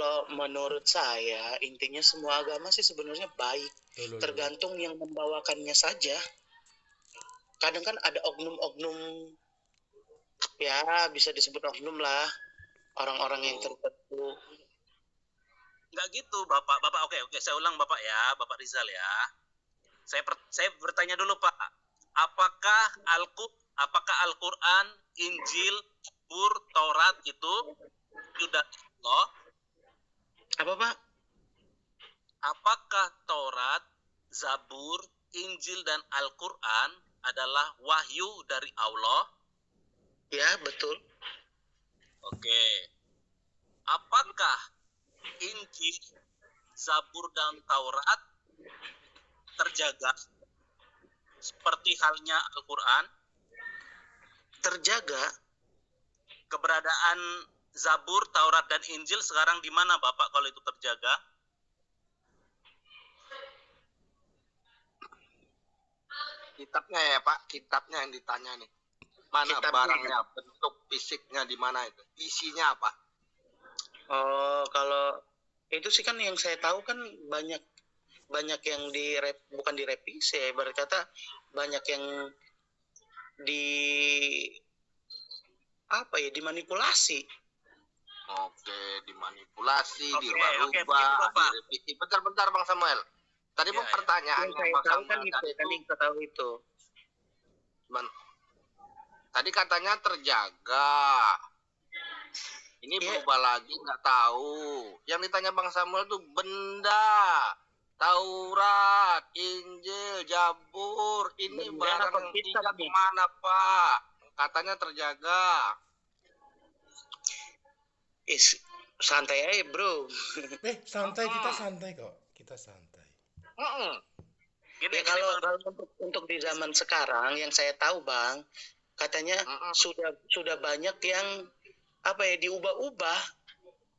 Kalau menurut saya, intinya semua agama sih sebenarnya baik. Tergantung yang membawakannya saja. Kadang kan ada oknum-oknum, ya bisa disebut oknum lah, orang-orang yang tertentu. Nggak gitu, Bapak. Bapak, oke, saya ulang, Bapak ya, Bapak Rizal ya. Saya bertanya dulu, Pak. Apakah Al-Quran, Injil, Zabur, Taurat itu sudah Allah? Apa, Pak? Apakah Taurat, Zabur, Injil, dan Al-Quran adalah wahyu dari Allah? Ya, betul. Oke. Apakah Injil, Zabur, dan Taurat terjaga seperti halnya Al-Quran? Terjaga. Keberadaan Zabur, Taurat, dan Injil sekarang di mana, Bapak, kalau itu terjaga? Kitabnya ya, Pak, kitabnya yang ditanya nih. Mana kitabnya, barangnya, bentuk fisiknya di mana itu? Isinya apa? Oh, kalau itu sih kan yang saya tahu kan banyak yang bukan direvisi, berkata banyak yang dimanipulasi. Oke, dimanipulasi, dirubah-rubah, direvisi. Bentar Bang Samuel. Tadi ya, pertanyaan yang Bang Samuel kan itu, tadi kita tahu itu. Tadi katanya terjaga. Ini berubah lagi, nggak tahu. Yang ditanya Bang Samuel tuh benda, Taurat, Injil, Zabur. Ini barang yang tiga kemana, Pak? Katanya terjaga. Santai aja, bro. Santai, kita santai kok. Kita santai. Ya, kalau untuk di zaman sekarang yang saya tahu, Bang, katanya sudah banyak yang diubah-ubah.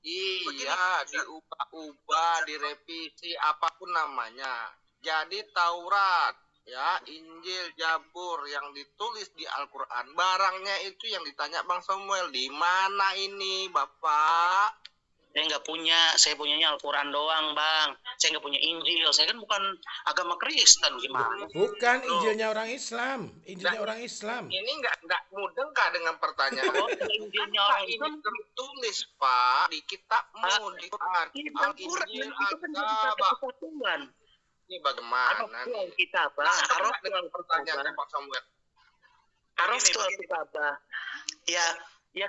Iya, diubah-ubah, direvisi, apapun namanya. Jadi Taurat, ya, Injil, Zabur yang ditulis di Al-Quran, barangnya itu yang ditanya Bang Samuel, di mana ini, Bapak? Saya nggak punya, saya punyanya Al-Quran doang, Bang. Saya nggak punya Injil, saya kan bukan agama Kristen, gimana? Bukan, Injilnya orang Islam, Injilnya orang Islam. Ini nggak mudeng kah dengan pertanyaan? Injilnya orang Islam tertulis, Pak, di kitabmu, di Al-Quran, Injil, Al-Quran. Ini bagaimana nih? Kitabah, harus dengan pertanyaan Pak Samuel. Harus kitabah. Ya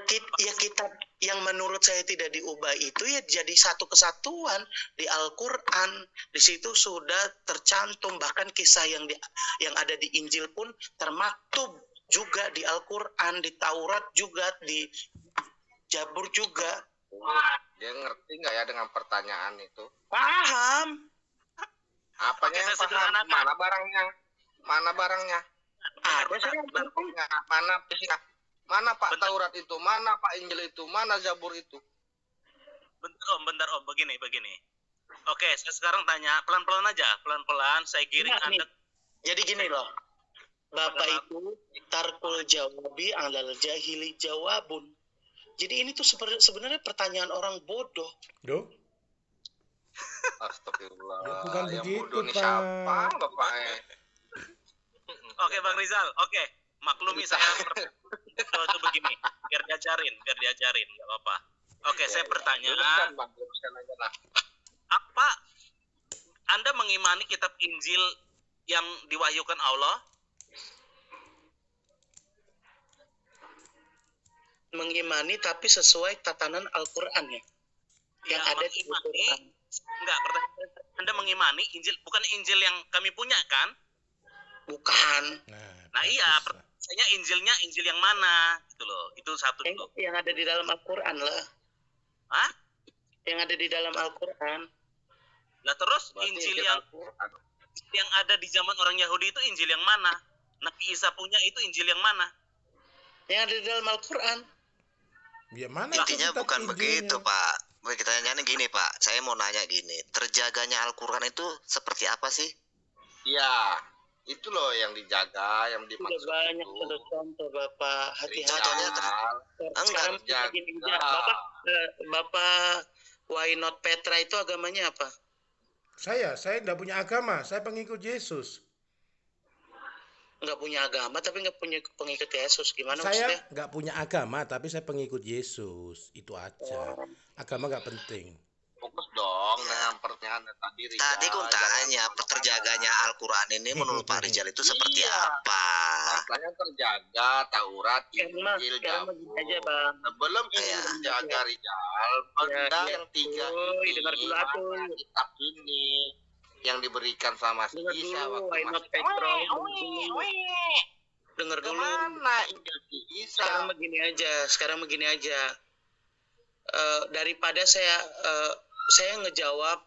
kitab yang menurut saya tidak diubah itu ya jadi satu kesatuan di Al-Quran. Di situ sudah tercantum, bahkan kisah yang ada di Injil pun termaktub juga di Al-Quran, di Taurat juga, di Zabur juga. Dia ngerti nggak ya dengan pertanyaan itu? Paham. Apanya yang paham? Mana barangnya? Mana barangnya? Barangnya. Mana fisiknya? Mana Pak Taurat itu? Mana Pak Injil itu? Mana Zabur itu? Bentar Om, begini. Oke, saya sekarang tanya pelan-pelan aja, pelan-pelan saya giring Anda. Jadi gini loh, Bapak itu tarkul jawabi alal jahili jawabun. Jadi ini tuh sebenarnya pertanyaan orang bodoh. Duh. Astagfirullah. Ya, bukan yang begitu, bodoh nih siapa, Bapak? Oke, Bang Rizal, oke. Maklumi saya itu begini, biar diajarin, nggak apa-apa. Oke, saya bertanya, apa Anda mengimani kitab Injil yang diwahyukan Allah? Mengimani tapi sesuai tatanan Al-Quran ya? Yang ada di Al-Quran. Enggak, Anda mengimani Injil, bukan Injil yang kami punya kan? Bukan. Nah iya, pertanyaannya Injilnya Injil yang mana gitu loh. Itu satu dulu. Yang ada di dalam Al-Quran lah. Hah? Yang ada di dalam Al-Quran. Lah terus berarti Injil yang ada di zaman orang Yahudi itu Injil yang mana? Nabi Isa punya itu Injil yang mana? Yang ada di dalam Al-Quran. Ya, mana intinya bukan begitu, Pak. Kita tanya gini, Pak. Saya mau nanya gini, terjaganya Al-Quran itu seperti apa sih? Iya. Itu loh yang dijaga, yang dimaksud itu. Banyak contoh Bapak, hati-hati. Contohnya Bapak Why not Petra itu agamanya apa? Saya nggak punya agama, saya pengikut Yesus. Nggak punya agama tapi nggak punya pengikut Yesus. Gimana Saya maksudnya? nggak punya agama, tapi saya pengikut Yesus. Itu aja. Agama nggak penting. Fokus dong dengan pertanyaan tadi, Rizal. Tadi aku tanya, Jangan terjaganya Al-Quran ini menurut Pak Rizal itu seperti Iya. apa? Rasanya terjaga Taurat, Karena Injil, begini Zabur. aja Bang. Sebelum ini Iya. terjaga, Rizal, benda iya. yang tiga Oi, dengar ini, dulu aku. mana kitab ini yang diberikan sama Dengar Isa dulu, waktu why not masih Petra? Dengar Dengar dulu. kemana Injil si Isa? Sekarang begini aja. Daripada saya ngejawab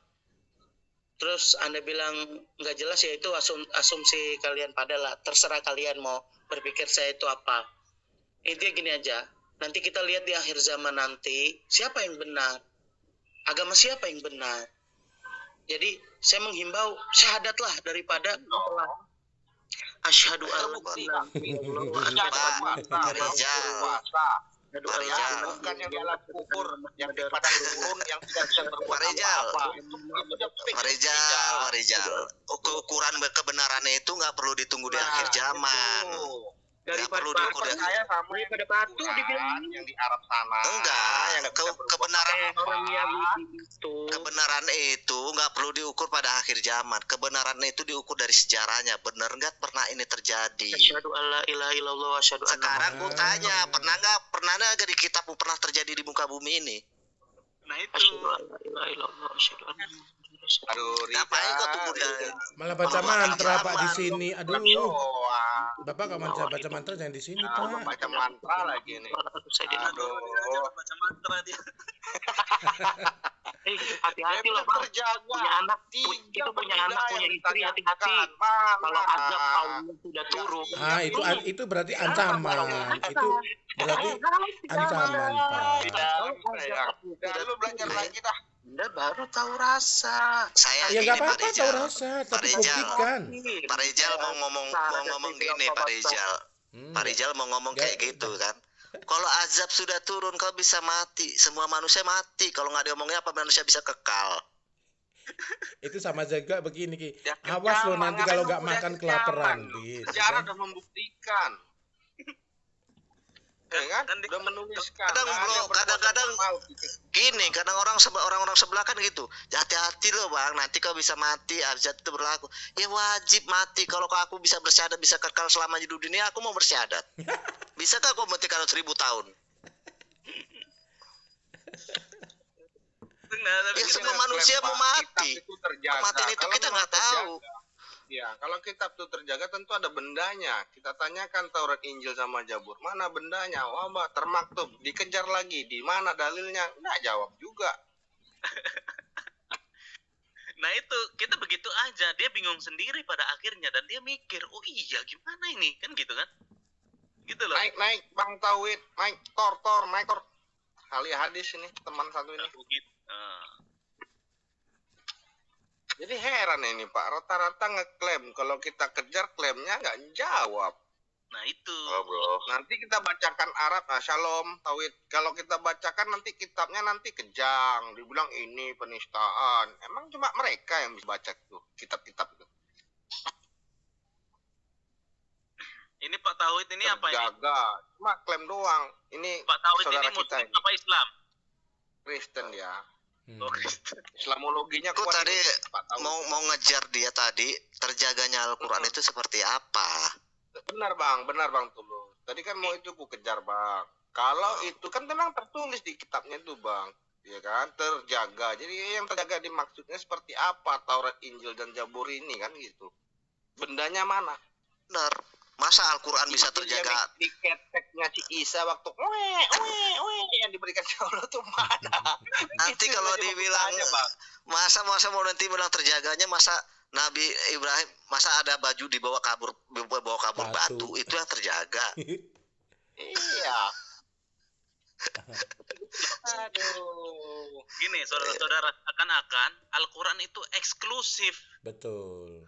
terus Anda bilang nggak jelas, ya itu asumsi kalian padalah. Terserah kalian mau berpikir saya itu apa. Intinya gini aja. Nanti kita lihat di akhir zaman nanti siapa yang benar. Agama siapa yang benar. Jadi saya menghimbau syahadatlah daripada asyhadu an la ilaha illallah Pak Rizal, Pak Rizal. Bukan yang dalam kubur, yang di padang gurun, yang tidak bisa berbuat Pak Rizal. apa-apa. Itu udah fix. Pak Rizal, keukuran kebenarannya itu nggak perlu ditunggu di akhir zaman. Nggak perlu diukur di Percaya sama daripada batu dibilang yang di Arab sana. Enggak, yang nggak bisa berbuat kebenaran apa-apa. orang Yahudi itu. kebenaran itu nggak perlu diukur pada akhir zaman. Kebenaran itu diukur dari sejarahnya. Benar nggak pernah ini terjadi? Asyhadu an la ilaha illallah wa asyhadu anna Sekarang aku tanya, pernah nggak di kitabmu pernah terjadi di muka bumi ini? Nah itu. asyhadu an la ilaha illallah wa asyhadu anna Aduh, Ngapain kau Rizal, tunggu dia? Rizal. Malah baca mantra Pak di sini. Aduh. Doang. Bapak nggak baca mantra jangan di sini, Nah, Pak. baca mantra lagi nih. Aduh. Jangan baca mantra dia. Hati-hati loh Bang. Terjaga. Punya anak, Tiga itu punya anak, benda punya yang istri, ditanyakan. hati-hati. Mana? Kalau azab Allah sudah turun. Ah, itu berarti ancaman. Itu berarti ancaman, Pak. Udah, lu belajar lagi dah. Anda baru tahu rasa. Saya Ya gini, nggak Pak apa-apa tahu Rizal. rasa, tapi Rizal. buktikan. Pak Rizal mau ngomong gini, Pak Rizal. Pak Rizal mau ngomong kayak Nggak- gitu kan. Kalau azab sudah turun, kau bisa mati. Semua manusia mati. Kalau nggak diomongnya apa manusia bisa kekal? Itu sama juga begini Ki. Ya, Awas lo kejaman, nanti kalau ngapain nggak lu makan udah kelaparan. kejaman? Gitu, Sejarah kan? udah membuktikan. Ya kan? Kan di- Udah menuliskan. Kadang, Nggak ada bro, yang berbuat kadang-kadang- mau gitu. Gini, kadang orang sebelah kan gitu. Ya, hati-hati loh bang, nanti kau bisa mati, azab itu berlaku. Ya wajib mati. Kalau aku bisa bersyahadat, bisa kekal selama di dunia, aku mau bersyahadat. Bisakah kau mati kalau 1000 tahun? Nah, tapi Ya gini, semua Dengan manusia klaim, mau Pak, mati. kitab itu terjaga. Kematian itu Kalau kita memang nggak tahu. terjaga, ya, kalau kitab itu terjaga tentu ada bendanya. Kita tanyakan Taurat, Injil sama Zabur, mana bendanya? Wah, Mbak, termaktub, dikejar lagi, di mana dalilnya? Nggak jawab juga. nah itu kita begitu aja, dia bingung sendiri pada akhirnya dan dia mikir, oh iya gimana ini kan gitu kan? Gitu loh. Naik, Bang Tauhid, naik, tor, naik, tor. Kali hadis ini, teman satu ini. Begitu. Nah, Jadi heran ini Pak, rata-rata ngeklaim, kalau kita kejar klaimnya nggak jawab. nah itu. Bro. Nanti kita bacakan Arab, nah, Shalom, Tauhid. Kalau kita bacakan nanti kitabnya nanti kejang, dibilang ini penistaan. Emang cuma mereka yang bisa baca tuh kitab-kitab itu. Ini Pak Tauhid ini apa ini? Terjaga, cuma klaim doang. Ini Pak Tauhid saudara ini kita Muslim ini, apa Islam? Kristen ya. Oh, Kristen. Islamologinya Aku kuat tadi ini, Pak Tauhid. mau ngejar dia tadi, terjaganya Al-Quran itu seperti apa? Benar bang Tulus. Tadi kan mau itu ku kejar bang. Kalau itu kan memang tertulis di kitabnya itu bang, ya kan, terjaga. Jadi yang terjaga dimaksudnya seperti apa? Taurat, Injil dan Zabur ini kan gitu. Bendanya mana? Benar. Masa Al-Quran bisa terjaga? Di keteknya si Isa waktu yang diberikan si Allah tuh mana? Nanti Itu kalau yang jadi dibilang pertanyaan, Bang. masa mau nanti bilang terjaganya, masa Nabi Ibrahim masa ada baju dibawa kabur Batu. batu itu yang terjaga. Iya. Aduh. Gini saudara-saudara, seakan-akan Al-Quran itu eksklusif. Betul.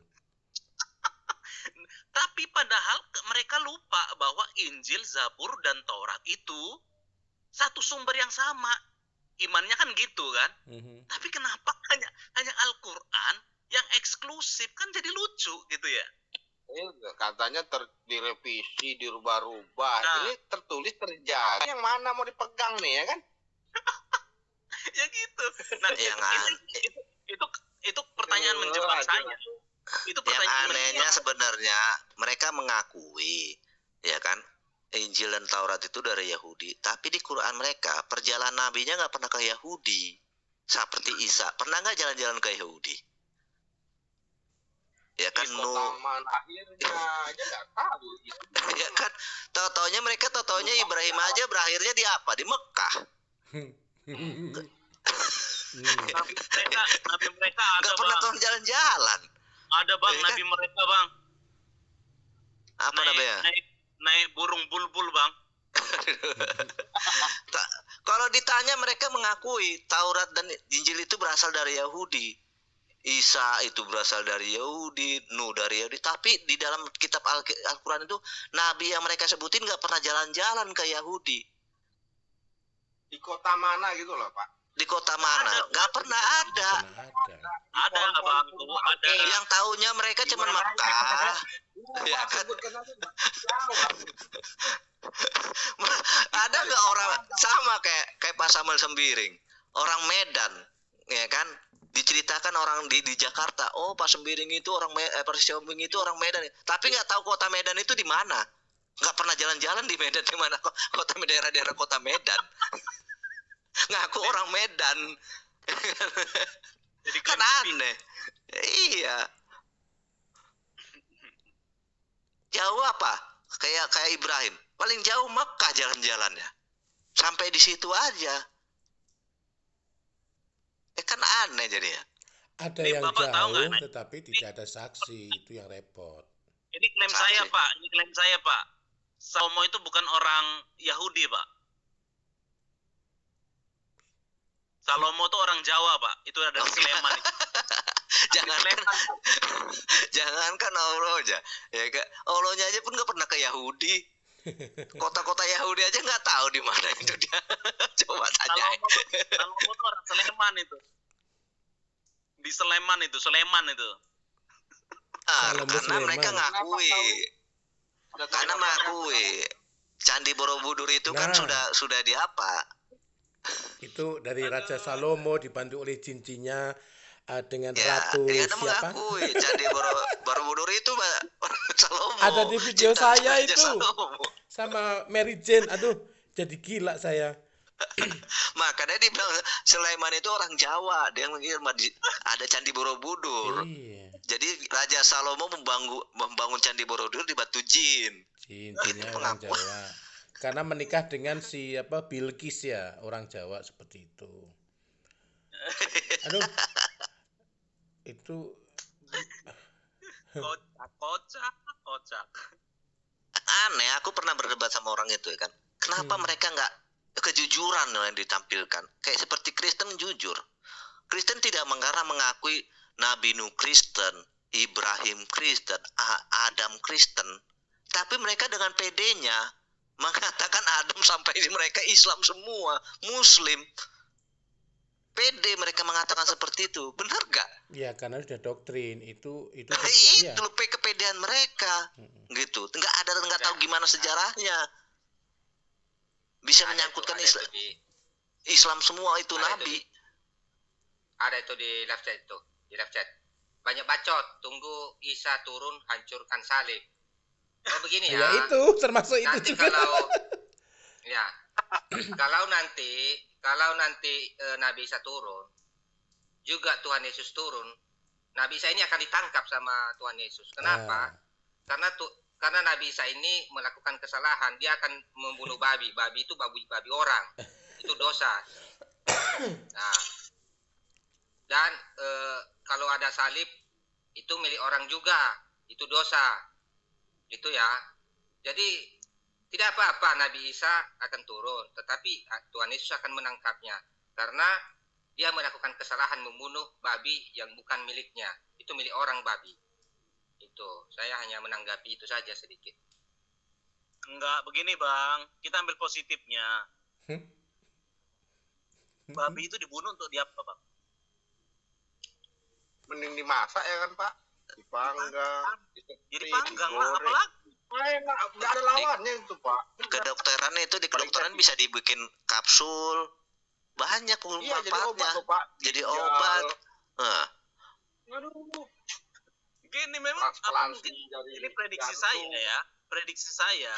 Tapi padahal mereka lupa bahwa Injil, Zabur, dan Taurat itu satu sumber yang sama. imannya kan gitu kan. Mhm. Tapi kenapa hanya Al-Qur'an yang eksklusif, kan jadi lucu gitu ya. Katanya direvisi, dirubah-rubah. Nah. Ini tertulis terjadi. Yang mana mau dipegang nih ya kan? Ya gitu. Nah, itu pertanyaan Aduh, menjebak aduh. saya. Itu Yang pertanyaan anehnya sebenarnya mereka mengakui, ya kan, Injil dan Taurat itu dari Yahudi, tapi di Quran mereka perjalanan nabinya nggak pernah ke Yahudi. Seperti Isa, pernah nggak jalan-jalan ke Yahudi? Ya kan, Di kota mana akhirnya aja nggak tahu. ya kan, tau-taunya mereka tau-taunya Ibrahim aja berakhirnya di apa? Di Mekah. Nabi mereka ada Nggak pernah bang. turun jalan-jalan. Ada bang, Ya kan? nabi mereka bang. Apa namanya? Naik burung bulbul bang. Kalau ditanya mereka mengakui Taurat dan Injil itu berasal dari Yahudi. Isa itu berasal dari Yahudi, Nuh dari Yahudi. Tapi di dalam kitab Al-Quran itu nabi yang mereka sebutin nggak pernah jalan-jalan ke Yahudi. Di kota mana gitu loh Pak? Di kota mana? Nggak pernah ada. Ada bang, tuh ada. Yang taunya mereka cuma Mekah. Ya kan? Ada nggak orang sama kayak Pak Samuel Sembiring, orang Medan, ya kan? Diceritakan orang di Jakarta, oh Pak Sembiring itu Pak Sembiring itu orang Medan, tapi nggak tahu kota Medan itu di mana, nggak pernah jalan-jalan di Medan, di mana kota daerah-daerah kota Medan, ngaku orang Medan, Jadi kan aneh, iya, jauh apa? Kayak Ibrahim, paling jauh Mekah jalan-jalannya, sampai di situ aja. Kan aneh jadi ya. Ada Ini yang Bapak tahu jauh nggak, tetapi tidak ada saksi, itu yang repot. Ini klaim saya Pak, ini klaim saya Pak. Salomo itu bukan orang Yahudi Pak. Salomo itu orang Jawa Pak, itu ada di Sleman. Jangankan Allah aja, ya kan? Allahnya aja pun nggak pernah ke Yahudi. Kota-kota Yahudi aja nggak tahu di mana itu dia. Coba tanya. Salomo itu orang Sleman itu. Di Sleman itu, Sleman itu. Karena mereka ngakui. Karena mengakui. Candi Borobudur itu kan sudah di apa? Itu dari Raja Salomo dibantu oleh cincinnya dengan Ya, Ratu dia siapa? mengakui Candi Borobudur itu Salomo. Ada di video saya Raja itu. Salomo. Sama Mary Jane. Aduh, jadi gila saya. Makanya dia bilang Sulaiman itu orang Jawa, dia mengira ada Candi Borobudur. Iya. Jadi Raja Salomo membangun Candi Borobudur di Batu Jin. Cincinnya orang Jawa. Karena menikah dengan siapa Bilqis ya, orang Jawa seperti itu. Aduh. Itu Kocak. Aneh, aku pernah berdebat sama orang itu ya kan. Kenapa mereka nggak kejujuran yang ditampilkan? Kayak seperti Kristen jujur. Kristen tidak karena mengakui Nabi Nuh Kristen, Ibrahim Kristen, Adam Kristen. Tapi mereka dengan PD-nya mengatakan Adam sampai mereka Islam semua, Muslim. PD mereka mengatakan seperti itu, benar gak? ya karena sudah doktrin itu Itu ya. kepedean mereka, gitu. Nggak tahu gimana sejarahnya. Bisa menyangkutkan Islam semua itu Nabi. Ada itu di live chat itu, Banyak bacot, tunggu Isa turun hancurkan salib. Oh begini ya. Ya itu termasuk Nanti itu juga. Kalau nanti Nabi Isa turun, juga Tuhan Yesus turun, Nabi Isa ini akan ditangkap sama Tuhan Yesus. Kenapa? Karena Nabi Isa ini melakukan kesalahan, dia akan membunuh babi. Babi itu babi orang. Itu dosa. Nah, dan kalau ada salib itu milik orang juga, itu dosa. Itu ya. Jadi tidak apa-apa Nabi Isa akan turun, tetapi Tuhan Yesus akan menangkapnya karena dia melakukan kesalahan membunuh babi yang bukan miliknya. Itu milik orang babi. Itu saya hanya menanggapi itu saja sedikit. Enggak begini bang, kita ambil positifnya. babi itu dibunuh untuk diapa, Bang? Mending dimasak ya kan Pak, dipanggang, Jadi panggang lah, digoreng. apalagi Nggak ada lawannya itu Pak. Kedokteran itu di kedokteran bisa dibikin kapsul. Banyak Iya jadi obat manfaatnya. loh Pak. Jadi Ginjal. obat. Nah, Aduh. gini memang Transplantasi mungkin dari ini prediksi jantung. saya ya. Prediksi saya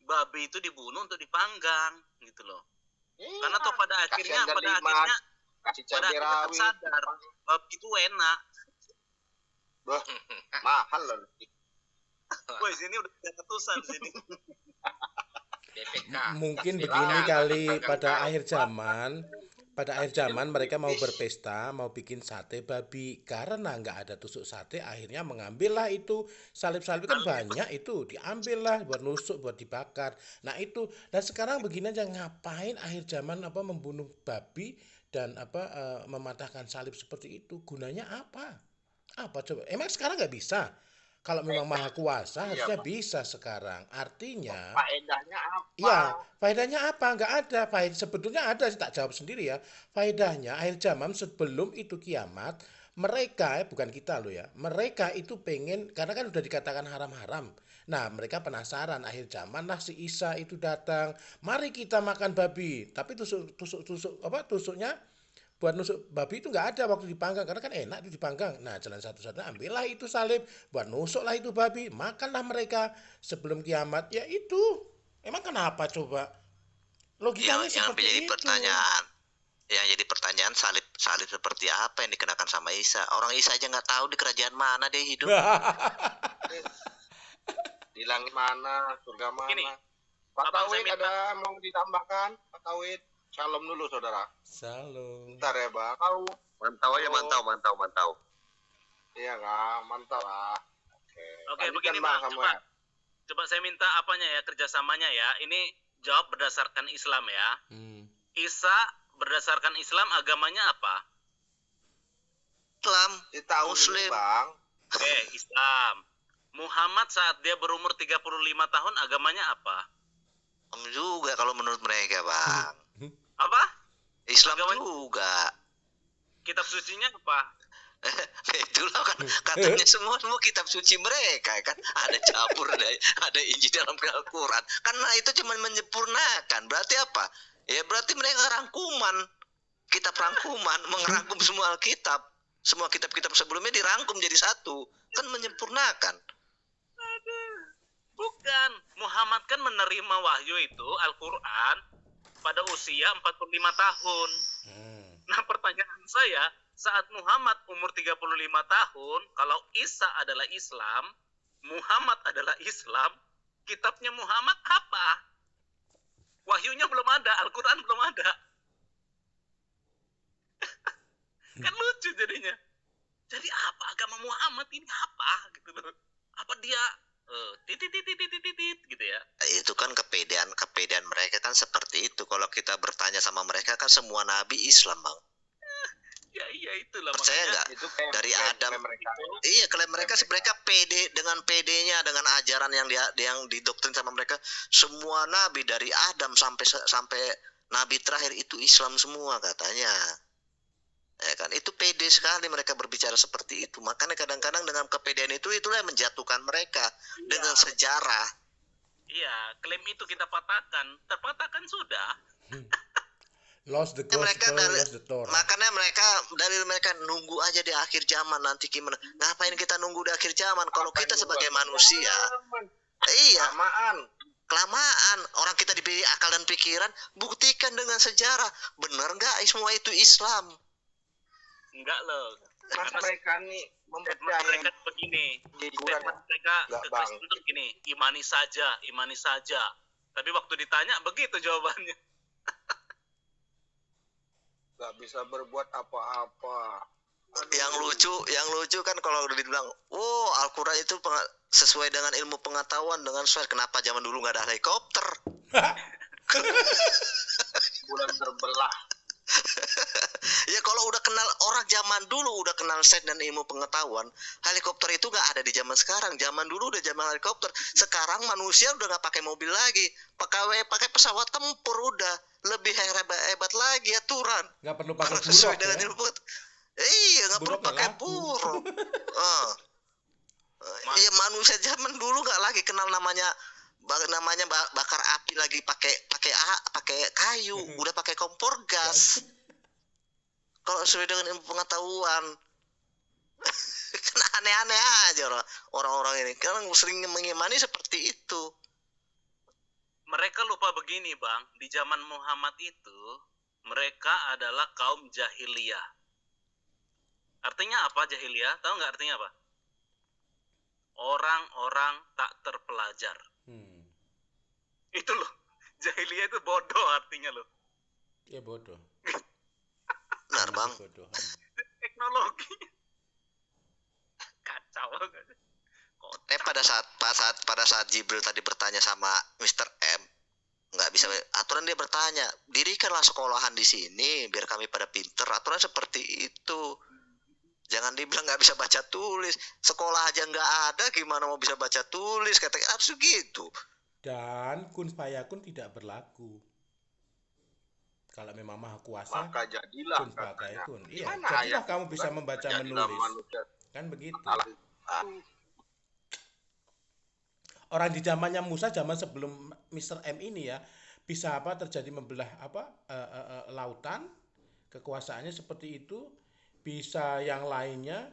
babi itu dibunuh untuk dipanggang gitu loh. Iya, Karena toh pada kasihan akhirnya dari mat, kasih cabai rawit. sadar babi itu enak. Bah, mahal loh. Woi, sini udah 300-an sini. BPK. Mungkin Kasih begini lah, kali dagang pada karo. akhir zaman mereka mau berpesta, mau bikin sate babi karena nggak ada tusuk sate, akhirnya mengambillah itu salib-salib kan banyak itu, diambillah buat nusuk, buat dibakar. Nah itu, dan sekarang begini aja, ngapain akhir zaman apa membunuh babi dan mematahkan salib seperti itu, gunanya apa? Apa coba? Emang sekarang nggak bisa? Kalau memang maha kuasa harusnya Pak. bisa sekarang. Artinya Faedahnya apa? ya, faedahnya apa? Nggak ada. Sebetulnya ada, sih tak jawab sendiri ya. Faedahnya akhir zaman sebelum itu kiamat, mereka, bukan kita loh ya, mereka itu pengen, karena kan udah dikatakan haram-haram. Nah, mereka penasaran akhir zaman lah si Isa itu datang, mari kita makan babi. Tapi tusuknya buat nusuk babi itu nggak ada waktu dipanggang karena kan enak itu dipanggang. Nah, jalan satu-satunya ambillah itu salib, buat nusuklah itu babi, makanlah mereka sebelum kiamat. Ya itu. Emang kenapa coba? Logikanya yang seperti menjadi itu. pertanyaan. Yang jadi pertanyaan salib seperti apa yang dikenakan sama Isa? Orang Isa aja nggak tahu di kerajaan mana dia hidup. Di langit mana, surga mana? Gini, Pak Abang, Tauhid saya minta- ada mau ditambahkan? Pak Tauhid, shalom dulu saudara. Salam. Bentar ya Bang. Tahu? Mantau aja, mantau. Iya kan, mantap lah. Oke, Lanjutkan, begini Bang, Bang, Samuel. coba saya minta apanya ya, kerjasamanya ya. Ini jawab berdasarkan Islam ya. Isa berdasarkan Islam agamanya apa? Islam, Di tahun Muslim. ini Bang, Oke, Islam. Muhammad saat dia berumur 35 tahun agamanya apa? juga kalau menurut mereka, Bang. Apa? Islam Agama- juga. Kitab sucinya apa? Itulah kan katanya semua kitab suci mereka kan, ada Zabur, ada Injil dalam Al-Quran. Karena itu cuma menyempurnakan. Berarti apa? Ya berarti mereka rangkuman, kitab rangkuman, mengerangkum semua Alkitab. Semua kitab-kitab sebelumnya dirangkum jadi satu, kan menyempurnakan. Bukan. Muhammad kan menerima wahyu itu Al-Quran pada usia 45 tahun. Nah, pertanyaan saya, saat Muhammad umur 35 tahun, kalau Isa adalah Islam, Muhammad adalah Islam, kitabnya Muhammad apa? Wahyunya belum ada, Al-Quran belum ada. Kan lucu jadinya. Jadi apa agama Muhammad ini apa? Gitu loh. Apa dia titit gitu ya? Itu kan kepedean mereka kan seperti itu. Kalau kita bertanya sama mereka kan semua nabi Islam, Bang. Ya iya itulah Percaya makanya. nggak? itu kayak Dari kayak Adam. mereka. Iya, kalau mereka sih mereka pede dengan PD-nya, dengan ajaran yang didoktrin sama mereka. Semua nabi dari Adam sampai nabi terakhir itu Islam semua katanya. Ya kan, itu pede sekali mereka berbicara seperti itu. Makanya kadang-kadang dengan kepedean itulah yang menjatuhkan mereka dengan sejarah. Iya, klaim itu kita patahkan. Terpatahkan sudah. Lost the Ya, mereka gospel, dari- lost the Torah. Makanya mereka nunggu aja di akhir zaman nanti gimana. Ngapain kita nunggu di akhir zaman kalau kita sebagai manusia? Iya, kelamaan. Orang kita diberi akal dan pikiran, buktikan dengan sejarah. Benar nggak semua itu Islam? Enggak loh. Mas Karena mereka nih statement mempercayai mereka begini. hiburan Statement mereka Enggak, ke Bang. Kristen itu begini. Imani saja. Tapi waktu ditanya begitu jawabannya. nggak bisa berbuat apa-apa. Yang lucu kan kalau udah dibilang, oh Al-Quran itu sesuai dengan ilmu pengetahuan dengan sesuai. Kenapa zaman dulu nggak ada helikopter? Bulan terbelah. Ya kalau udah kenal orang zaman dulu udah kenal sains dan ilmu pengetahuan, helikopter itu nggak ada di zaman sekarang. Zaman dulu udah zaman helikopter. Sekarang manusia udah nggak pakai mobil lagi, pakai pesawat tempur udah lebih hebat lagi aturan. Nggak perlu pakai Sesuai buruk dengan ya. ilmu iya, nggak perlu Buruk pakai laku. buruk. Iya, manusia zaman dulu nggak lagi kenal namanya bakar api lagi pakai kayu, udah pakai kompor gas. Kalau sesuai dengan ilmu pengetahuan, kan aneh-aneh aja orang-orang ini. Karena sering mengimani seperti itu. Mereka lupa begini, Bang. Di zaman Muhammad itu, mereka adalah kaum jahiliyah. Artinya apa jahiliyah? Tahu nggak artinya apa? Orang-orang tak terpelajar. Itu loh. Jahiliyah itu bodoh artinya loh. Ya bodoh. Benar, Bang. Bodohan. Teknologi. Kacau. Pada saat Jibril tadi bertanya sama Mr. M, nggak bisa aturan, dia bertanya, dirikanlah sekolahan di sini biar kami pada pinter. Aturan seperti itu. Jangan dibilang nggak bisa baca tulis. Sekolah aja nggak ada, gimana mau bisa baca tulis? Katanya harus gitu. Dan kun fayakun tidak berlaku. Kalau memang maha kuasa, Maka jadilah kun katanya. fayakun. Iya, Gimana jadilah ayat kamu itu bisa kan? membaca Jadilah menulis. manusia. Kan begitu. Al- Orang di zamannya Musa, zaman sebelum Mr. M ini ya, bisa apa terjadi membelah apa lautan, kekuasaannya seperti itu, bisa yang lainnya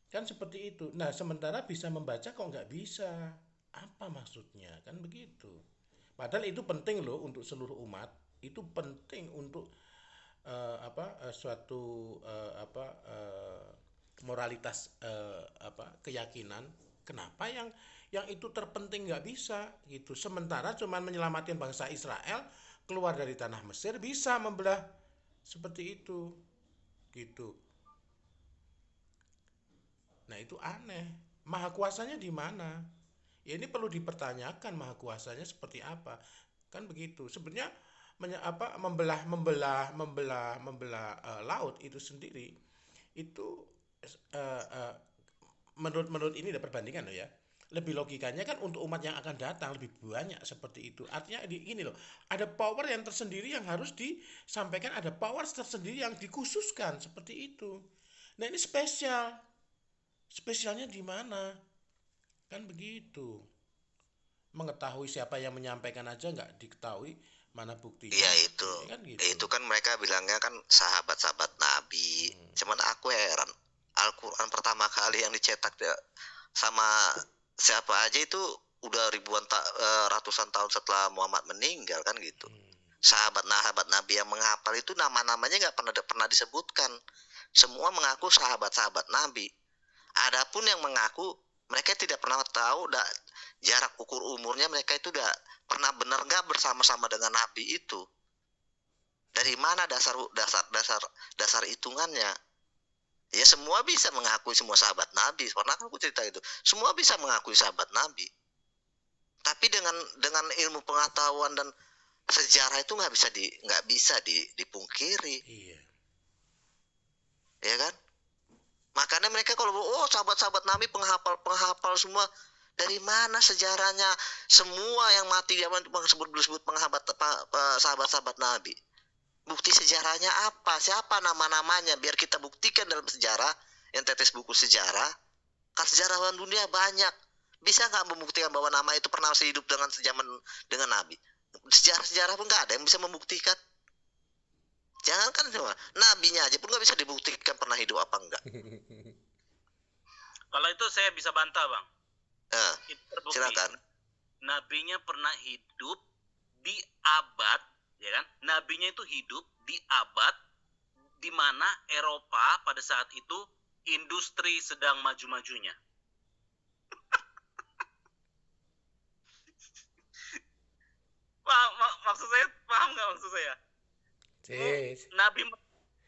kan seperti itu. Nah, sementara bisa membaca kok nggak bisa. Apa maksudnya? Kan begitu. Padahal itu penting loh untuk seluruh umat. Itu penting untuk suatu moralitas keyakinan. Kenapa yang itu terpenting nggak bisa gitu. Sementara cuman menyelamatkan bangsa Israel keluar dari tanah Mesir bisa membelah seperti itu gitu. Nah, itu aneh. Maha kuasanya di mana? Ya ini perlu dipertanyakan, maha kuasanya seperti apa. Kan begitu. Sebenarnya membelah laut itu sendiri itu menurut ini ada perbandingan loh ya. Lebih logikanya kan untuk umat yang akan datang lebih banyak seperti itu. Artinya gini loh, ada power yang tersendiri yang harus disampaikan, ada power tersendiri yang dikhususkan seperti itu. Nah, ini spesial. Spesialnya di mana? Kan begitu. Mengetahui siapa yang menyampaikan aja nggak diketahui, mana buktinya. Iya itu. Ya kan gitu. Itu kan mereka bilangnya kan sahabat-sahabat Nabi. Cuman aku heran, Al-Quran pertama kali yang dicetak sama siapa aja itu udah ratusan tahun setelah Muhammad meninggal kan gitu. Sahabat Nabi yang menghafal itu nama-namanya nggak pernah disebutkan. Semua mengaku sahabat-sahabat Nabi. Adapun yang mengaku mereka tidak pernah tahu jarak ukur umurnya, mereka itu udah pernah benar nggak bersama-sama dengan Nabi itu. Dari mana dasar hitungannya? Ya semua bisa mengakui semua sahabat Nabi. Pernah aku cerita itu. Semua bisa mengakui sahabat Nabi. Tapi dengan ilmu pengetahuan dan sejarah itu nggak bisa dipungkiri. Iya. Ya kan? Makanya mereka kalau sahabat-sahabat Nabi penghafal semua, dari mana sejarahnya? Semua yang mati zaman itu disebut sahabat-sahabat Nabi. Bukti sejarahnya apa? Siapa nama-namanya? Biar kita buktikan dalam sejarah, yang tetes buku sejarah. Kan sejarawan dunia banyak. Bisa nggak membuktikan bahwa nama itu pernah hidup dengan sejaman dengan Nabi? Sejarah-sejarah pun nggak ada yang bisa membuktikan. Jangan kan semua, nabinya aja pun nggak bisa dibuktikan pernah hidup apa enggak. Kalau itu saya bisa bantah, Bang. Itu terbukti. Silakan. Nabinya pernah hidup di abad, ya kan? Nabinya itu hidup di abad di mana Eropa pada saat itu industri sedang maju-majunya. Maksud saya, paham nggak maksud saya? Nabi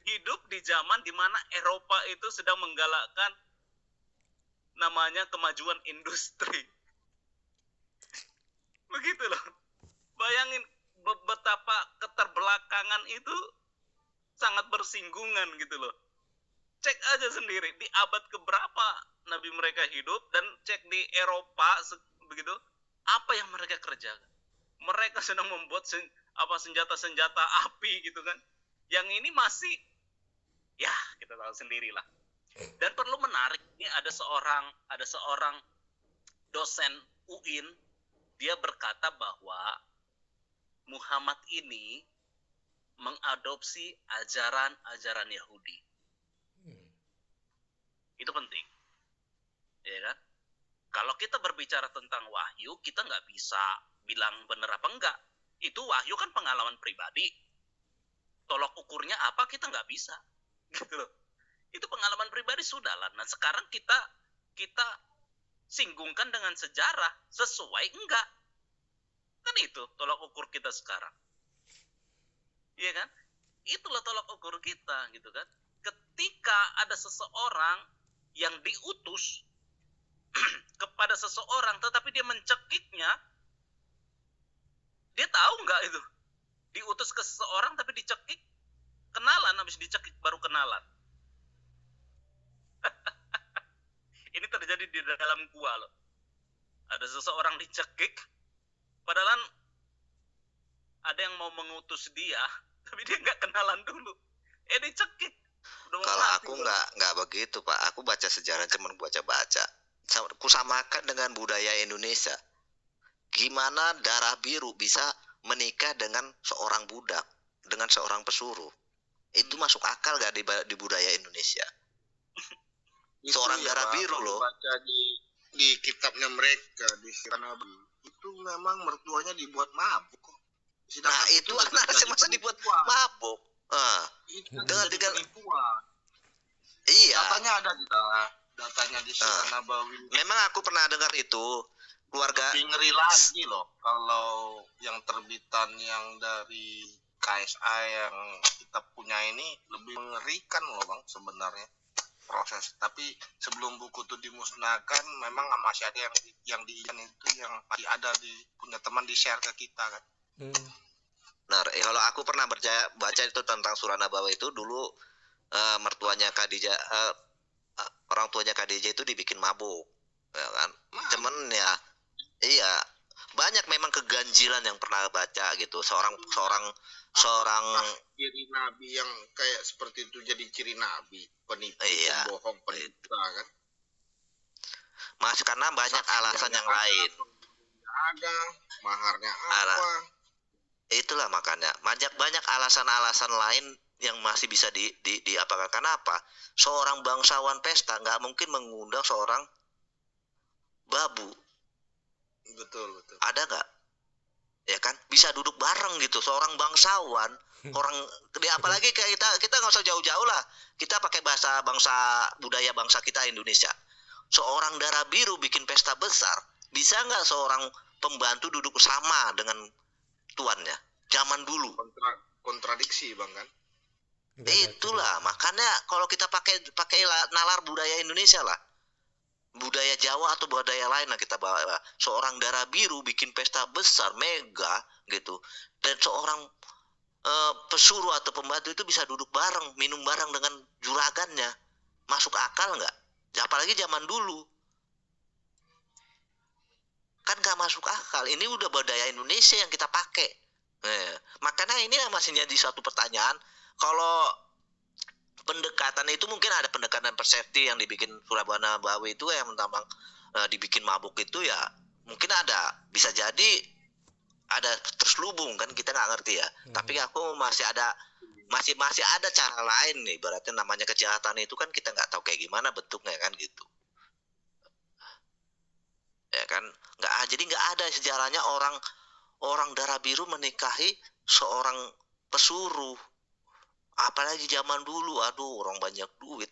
hidup di zaman di mana Eropa itu sedang menggalakkan namanya kemajuan industri. Begitu loh. Bayangin betapa keterbelakangan itu sangat bersinggungan gitu loh. Cek aja sendiri di abad keberapa nabi mereka hidup, dan cek di Eropa begitu, apa yang mereka kerjakan. Mereka sedang membuat senjata-senjata api gitu kan. Yang ini masih, ya kita tahu sendirilah. Dan perlu menarik, ini ada seorang dosen UIN, dia berkata bahwa Muhammad ini mengadopsi ajaran Yahudi. Itu penting, ya kan? Kalau kita berbicara tentang wahyu, kita nggak bisa bilang benar apa enggak. Itu wahyu kan pengalaman pribadi. Tolok ukurnya apa, kita nggak bisa, gitu loh. Itu pengalaman pribadi, sudah lah. Nah sekarang kita singgungkan dengan sejarah, sesuai enggak? Kan itu tolak ukur kita sekarang. Iya kan? Itulah tolak ukur kita, gitu kan? Ketika ada seseorang yang diutus kepada seseorang, tetapi dia mencekiknya, dia tahu nggak itu? Diutus ke seseorang tapi dicekik, kenalan, habis dicekik baru kenalan. Ini terjadi di dalam gua loh. Ada seseorang dicekik, padahal ada yang mau mengutus dia, tapi dia nggak kenalan dulu. Dicekik. Kalau aku nggak begitu Pak, aku baca sejarah cuman baca-baca. Aku samakan dengan budaya Indonesia. Gimana darah biru bisa menikah dengan seorang budak, dengan seorang pesuruh? Itu masuk akal gak di budaya Indonesia? Seorang darah biru loh. Baca di kitabnya mereka di Sirah Nabi, itu memang mertuanya dibuat mabuk. Nah itu masa dibuat mabuk. Dengan penipuan. Iya. Datanya di Sirah Nabawi. Memang aku pernah dengar itu. Keluarga lebih ngeri lagi loh kalau yang terbitan yang dari KSA yang kita punya ini lebih mengerikan loh Bang sebenarnya proses. Tapi sebelum buku itu dimusnahkan, memang masih ada yang di itu yang masih ada punya teman di share ke kita kan. Nah, kalau aku pernah baca itu tentang Surah Nabawi itu dulu, mertuanya Khadijah, orang tuanya Khadijah itu dibikin mabuk, ya kan? Cuman ya, iya, banyak memang keganjilan yang pernah baca gitu. Seorang ciri nabi yang kayak seperti itu jadi ciri nabi, penipu, bohong, penipu kan? Mas, karena banyak alasan yang lain. Ada maharnya apa? Itulah makanya banyak alasan-alasan lain yang masih bisa diapakan. Kenapa? Seorang bangsawan pesta nggak mungkin mengundang seorang babu. Betul. Ada nggak? Ya kan, bisa duduk bareng gitu. Seorang bangsawan, apalagi kayak kita nggak usah jauh-jauh lah. Kita pakai budaya bangsa kita Indonesia. Seorang darah biru bikin pesta besar, bisa nggak seorang pembantu duduk sama dengan tuannya? Zaman dulu. Kontradiksi Bang kan? Itulah makanya kalau kita pakai nalar budaya Indonesia lah. Budaya Jawa atau budaya lain lah kita bawa. Seorang darah biru bikin pesta besar mega gitu, dan seorang pesuruh atau pembantu itu bisa duduk bareng, minum bareng dengan juragannya. Masuk akal nggak? Apalagi zaman dulu kan nggak masuk akal. Ini udah budaya Indonesia yang kita pakai. Makanya ini masih jadi suatu pertanyaan. Kalau pendekatan itu mungkin ada pendekatan persepsi yang dibikin Surah Nabawi itu yang tentang dibikin mabuk itu ya mungkin bisa jadi ada terselubung kan, kita nggak ngerti ya. Tapi aku masih ada cara lain nih, berarti namanya kejahatan itu kan kita nggak tahu kayak gimana bentuknya kan gitu ya kan. Jadi nggak ada sejarahnya orang darah biru menikahi seorang pesuruh. Apalagi zaman dulu, aduh orang banyak duit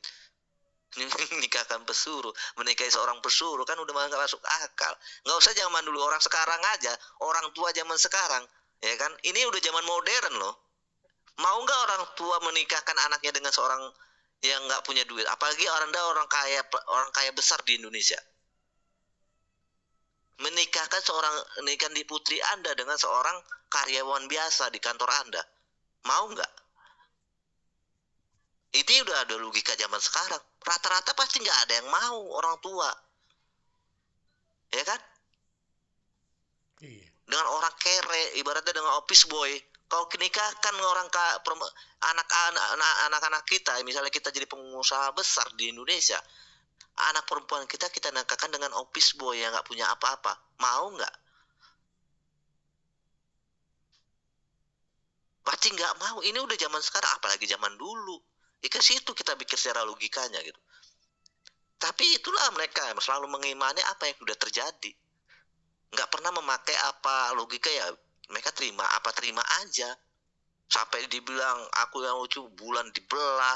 nikahkan pesuruh, menikahi seorang pesuruh kan udah nggak masuk akal. Nggak usah zaman dulu, orang sekarang aja, orang tua zaman sekarang, ya kan? Ini udah zaman modern loh. Mau nggak orang tua menikahkan anaknya dengan seorang yang nggak punya duit? Apalagi orang kaya besar di Indonesia. Menikahkan nikahan di putri Anda dengan seorang karyawan biasa di kantor Anda, mau nggak? Itu udah ada logika zaman sekarang. Rata-rata pasti nggak ada yang mau orang tua. Ya kan? Iya. Dengan orang kere, ibaratnya dengan office boy. Kalau nikahkan anak-anak kita, misalnya kita jadi pengusaha besar di Indonesia, anak perempuan kita nikahkan dengan office boy yang nggak punya apa-apa. Mau nggak? Pasti nggak mau. Ini udah zaman sekarang, apalagi zaman dulu. Ya ke situ kita pikir secara logikanya gitu. Tapi itulah mereka selalu mengimani apa yang sudah terjadi. Nggak pernah memakai apa logika ya. Mereka terima aja. Sampai dibilang aku yang lucu bulan dibelah.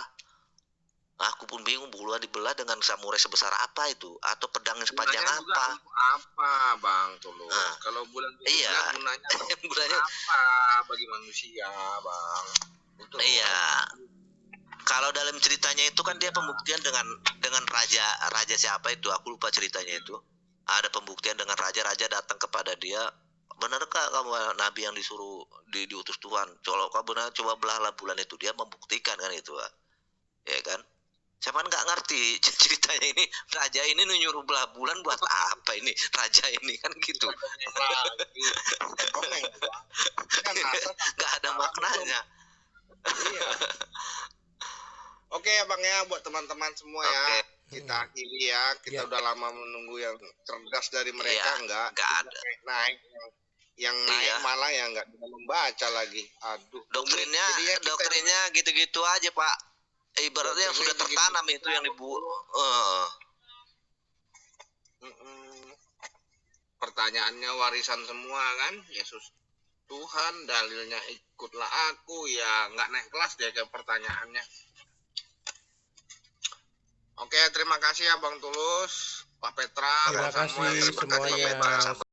Aku pun bingung bulan dibelah dengan samurai sebesar apa itu, atau pedang sepanjang Gunanya juga apa? untuk apa, Bang Tulus? Nah, Kalau bulan iya. gunanya Gunanya apa bagi manusia, Bang? Betul. Iya. Kalau dalam ceritanya itu kan dia pembuktian dengan raja siapa itu, aku lupa ceritanya itu. Ada pembuktian dengan raja datang kepada dia, benarkah kamu nabi yang disuruh diutus Tuhan? Kalau kamu benar coba belahlah bulan itu, dia membuktikan kan itu, ya kan? Siapa nggak ngerti ceritanya ini, raja ini nyuruh belah bulan buat apa ini, raja ini kan gitu. Nggak ada maknanya. Iya. Oke ya Bang ya, buat teman-teman semua ya. Kita akhiri ya. Kita udah lama menunggu yang cerdas dari mereka, enggak ada. Naik yang naik malah ya nggak bisa membaca lagi. Aduh. Doktrinnya gitu-gitu aja Pak. Ibaratnya yang sudah tertanam itu yang dibuat. Pertanyaannya warisan semua kan, Yesus Tuhan, dalilnya ikutlah aku, ya nggak naik kelas deh ke pertanyaannya. Oke, terima kasih ya Bang Tulus, Pak Petra, Terima kasih semuanya.